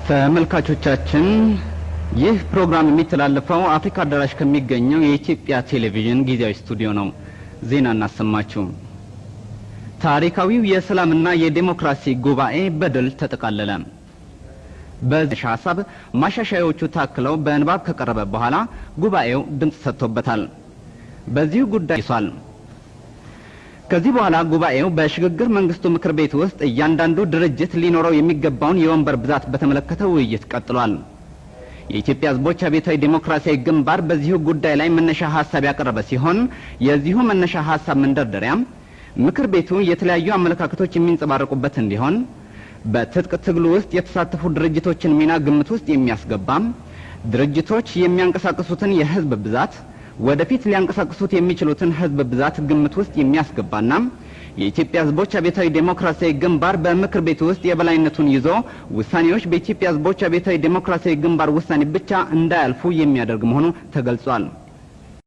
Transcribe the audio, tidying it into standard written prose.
ተመልካቾቻችን ይህ ፕሮግራም የሚተላለፈው አፍሪካ አዳራሽ ከሚገኘው የኢትዮጵያ ቴሌቪዥን ጊዜያዊ ስቱዲዮ ነው። ዜና እናሰማችሁ። ታሪካዊው የሰላምና የዲሞክራሲ ጉባኤ በድል ተጠቃለለ። በዚህ ሐሳብ ማሻሻያዎቹ ታክለው በንባብ ከቀረበ በኋላ ጉባኤው ድምጽ ሰጥቶበታል። በዚህ ጉዳይ ይሷል። ከዚህ በኋላ ጉባኤው በሽግግር መንግስቱ ምክር ቤት ውስጥ እያንዳንዱ ድርጅት ሊኖረው የሚገባውን የወንበር ብዛት በተመለከተ ውይይት ቀጥሏል። የኢትዮጵያ ሕዝቦች አብዮታዊ ዲሞክራሲያዊ ግንባር በዚሁ ጉዳይ ላይ መነሻ ሐሳብ ያቀረበ ሲሆን የዚሁ መነሻ ሐሳብ መንደርደሪያም ምክር ቤቱ የተለያዩ አመለካከቶች የሚንጸባረቁበት እንዲሆን በትጥቅ ትግሉ ውስጥ የተሳተፉ ድርጅቶችን ሚና ግምት ውስጥ የሚያስገባም ድርጅቶች የሚያንቀሳቅሱትን የህዝብ ብዛት ወደፊት ሊያንቀሳቅሱት የሚችሉትን ህዝብ ብዛት ግምት ውስጥ የሚያስገባና የኢትዮጵያ ሕዝቦች አብዮታዊ ዲሞክራሲያዊ ግንባር በምክር ቤቱ ውስጥ የበላይነቱን ይዞ ውሳኔዎች በኢትዮጵያ ሕዝቦች አብዮታዊ ዲሞክራሲያዊ ግንባር ውሳኔ ብቻ እንዳያልፉ የሚያደርግ መሆኑ ተገልጿል።